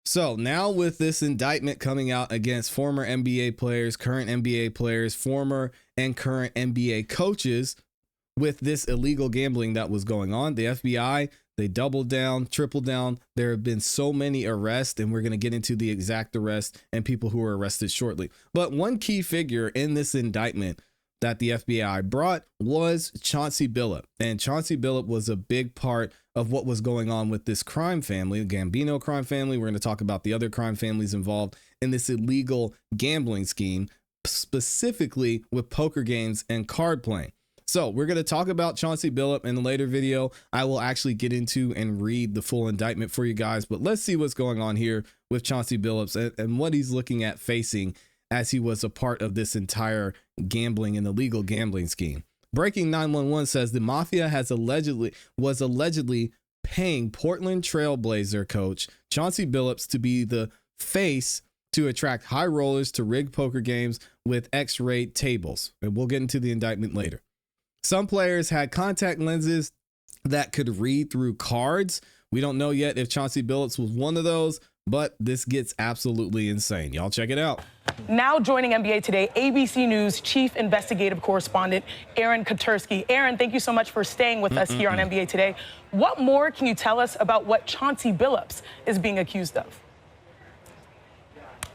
So now with this indictment coming out against former NBA players, current NBA players, former and current NBA coaches with this illegal gambling that was going on, the FBI, they doubled down, tripled down. There have been so many arrests, and we're going to get into the exact arrest and people who were arrested shortly. But one key figure in this indictment that the FBI brought was Chauncy Billups. And Chauncy Billups was a big part of what was going on with this crime family, the Gambino crime family. We're going to talk about the other crime families involved in this illegal gambling scheme, specifically with poker games and card playing. So we're going to talk about Chauncy Billups in a later video. I will actually get into and read the full indictment for you guys, but let's see what's going on here with Chauncy Billups and what he's looking at facing as he was a part of this entire gambling and illegal gambling scheme. Breaking 911 says the mafia was allegedly paying Portland Trailblazer coach Chauncy Billups to be the face to attract high rollers to rig poker games with X-rayed tables. And we'll get into the indictment later. Some players had contact lenses that could read through cards. We don't know yet if Chauncy Billups was one of those, but this gets absolutely insane. Y'all check it out. Now joining NBA Today, ABC News Chief Investigative Correspondent Aaron Katersky. Aaron, thank you so much for staying with us here on NBA Today. What more can you tell us about what Chauncy Billups is being accused of?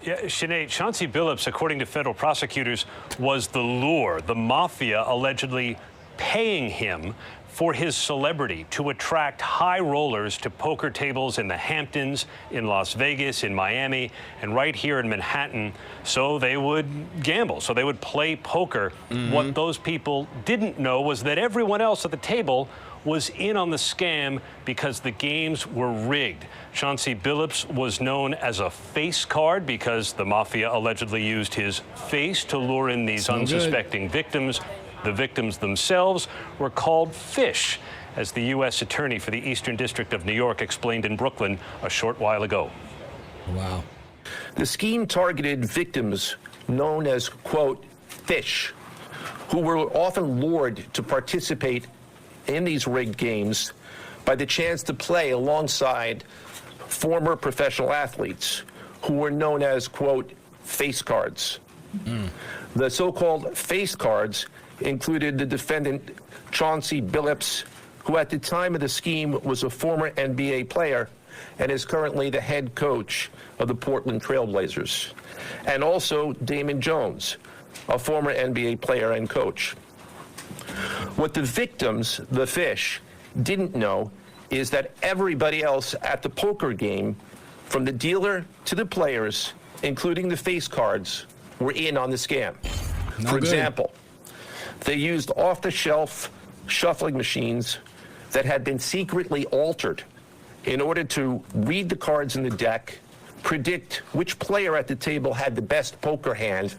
Yeah, Sinead, Chauncy Billups, according to federal prosecutors, was the lure, the mafia allegedly paying him for his celebrity to attract high rollers to poker tables in the Hamptons, in Las Vegas, in Miami, and right here in Manhattan, so they would gamble, so they would play poker. What those people didn't know was that everyone else at the table was in on the scam because the games were rigged. Chauncy Billups was known as a face card because the mafia allegedly used his face to lure in these unsuspecting victims. The victims themselves were called fish, as the U.S. Attorney for the Eastern District of New York explained in Brooklyn a short while ago. Wow. The scheme targeted victims known as, quote, fish, who were often lured to participate in these rigged games by the chance to play alongside former professional athletes who were known as, quote, face cards. The so-called face cards included the defendant Chauncy Billups, who at the time of the scheme was a former NBA player and is currently the head coach of the Portland Trailblazers, and also Damon Jones, a former NBA player and coach. What the victims, the fish, didn't know is that everybody else at the poker game, from the dealer to the players, including the face cards, were in on the scam. For example, they used off-the-shelf shuffling machines that had been secretly altered in order to read the cards in the deck, predict which player at the table had the best poker hand,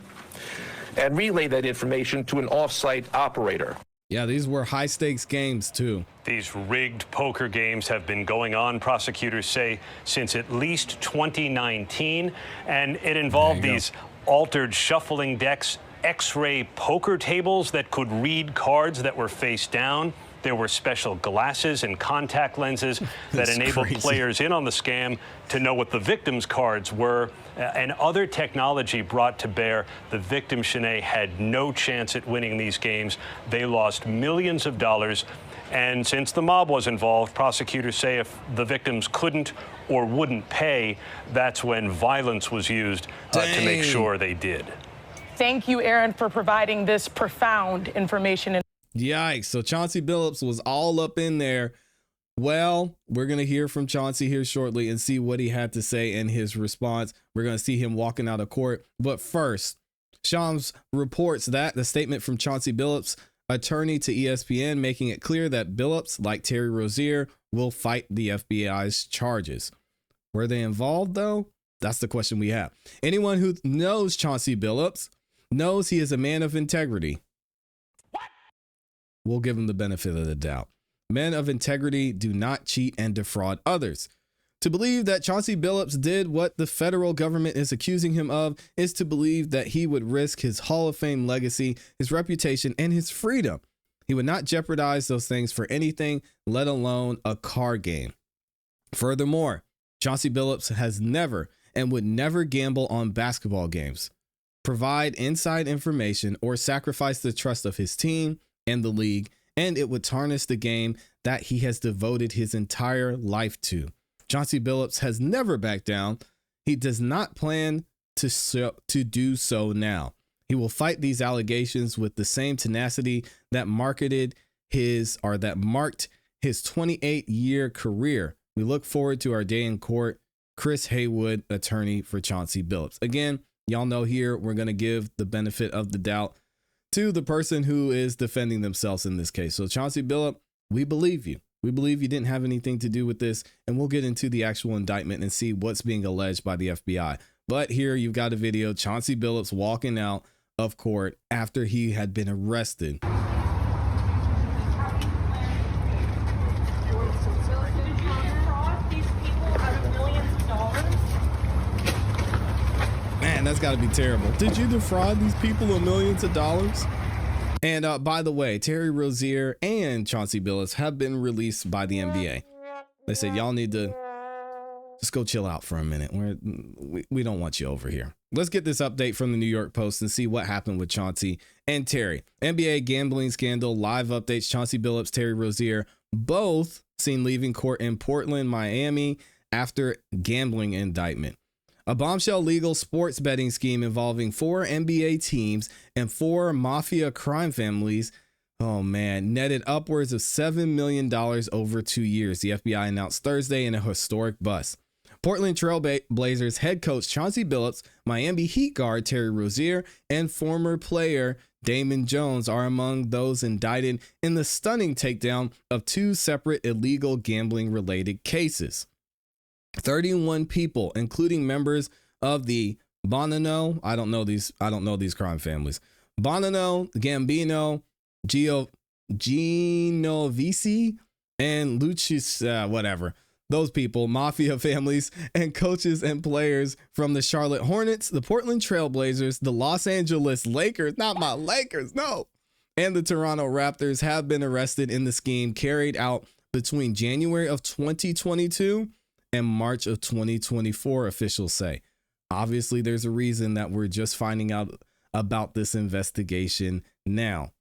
and relay that information to an off-site operator. Yeah, these were high-stakes games, too. These rigged poker games have been going on, prosecutors say, since at least 2019, and it involved these altered shuffling decks, X-ray poker tables that could read cards that were face down. There were special glasses and contact lenses that enabled players in on the scam to know what the victims' cards were, and other technology brought to bear. The victim, Shanae, had no chance at winning these games. They lost millions of dollars. And since the mob was involved, prosecutors say if the victims couldn't or wouldn't pay, that's when violence was used to make sure they did. Thank you, Aaron, for providing this profound information. Yikes. So Chauncy Billups was all up in there. Well, we're going to hear from Chauncy here shortly and see what he had to say in his response. We're going to see him walking out of court. But first, Shams reports that the statement from Chauncy Billups, attorney to ESPN, making it clear that Billups, like Terry Rozier, will fight the FBI's charges. Were they involved, though? That's the question we have. Anyone who knows Chauncy Billups knows he is a man of integrity. We'll give him the benefit of the doubt. Men of integrity do not cheat and defraud others. To believe that Chauncy Billups did what the federal government is accusing him of is to believe that he would risk his Hall of Fame legacy, his reputation, and his freedom. He would not jeopardize those things for anything, let alone a card game. Furthermore, Chauncy Billups has never and would never gamble on basketball games, provide inside information, or sacrifice the trust of his team and the league, and it would tarnish the game that he has devoted his entire life to. Chauncy Billups has never backed down. He does not plan to do so now. He will fight these allegations with the same tenacity that marked his 28-year career. We look forward to our day in court. Chris Haywood, attorney for Chauncy Billups. Again, y'all know here we're going to give the benefit of the doubt to the person who is defending themselves in this case. So Chauncy Billups, we believe you. We believe you didn't have anything to do with this, and we'll get into the actual indictment and see what's being alleged by the FBI. But here you've got a video, Chauncy Billups walking out of court after he had been arrested. Man, that's got to be terrible. Did you defraud these people of millions of dollars? And by the way, Terry Rozier and Chauncy Billups have been released by the NBA. They said, y'all need to just go chill out for a minute. We don't want you over here. Let's get this update from the New York Post and see what happened with Chauncy and Terry. NBA gambling scandal, live updates. Chauncy Billups, Terry Rozier, both seen leaving court in Portland, Miami after gambling indictment. A bombshell legal sports betting scheme involving 4 NBA teams and 4 mafia crime families, netted upwards of $7 million over 2 years, the FBI announced Thursday in a historic bust. Portland Trail Blazers head coach Chauncy Billups, Miami Heat guard Terry Rozier, and former player Damon Jones are among those indicted in the stunning takedown of 2 separate illegal gambling-related cases. 31 people, including members of the Bonanno, I don't know these crime families. Bonanno, Gambino, Genovese, and Lucis, those people, mafia families, and coaches and players from the Charlotte Hornets, the Portland Trail Blazers, the Los Angeles Lakers, not my Lakers, no, and the Toronto Raptors have been arrested in the scheme carried out between January of 2022 and March of 2024, officials say. Obviously, there's a reason that we're just finding out about this investigation now.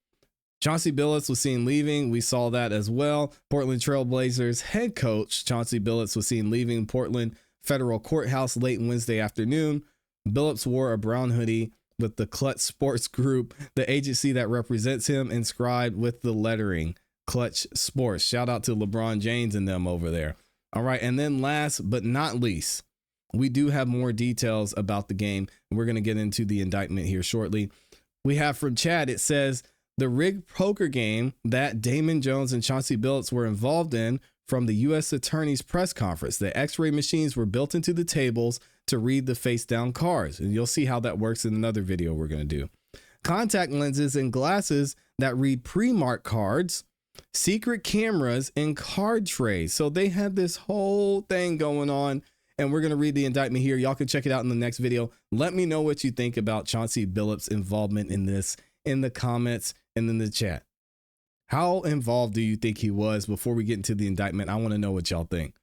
Chauncy Billups was seen leaving. We saw that as well. Portland Trail Blazers head coach Chauncy Billups was seen leaving Portland Federal Courthouse late Wednesday afternoon. Billups wore a brown hoodie with the Clutch Sports Group, the agency that represents him, inscribed with the lettering Clutch Sports. Shout out to LeBron James and them over there. All right, and then last but not least, we do have more details about the game. We're going to get into the indictment here shortly. We have from Chad, it says, the rigged poker game that Damon Jones and Chauncy Billups were involved in from the U.S. Attorney's press conference. The X-ray machines were built into the tables to read the face-down cards, and you'll see how that works in another video we're going to do. Contact lenses and glasses that read pre-marked cards, secret cameras, and card trays. So they had this whole thing going on, and we're going to read the indictment here. Y'all can check it out in the next video. Let me know what you think about Chauncy Billups' involvement in this in the comments and in the chat. How involved do you think he was? Before we get into the indictment, I want to know what y'all think.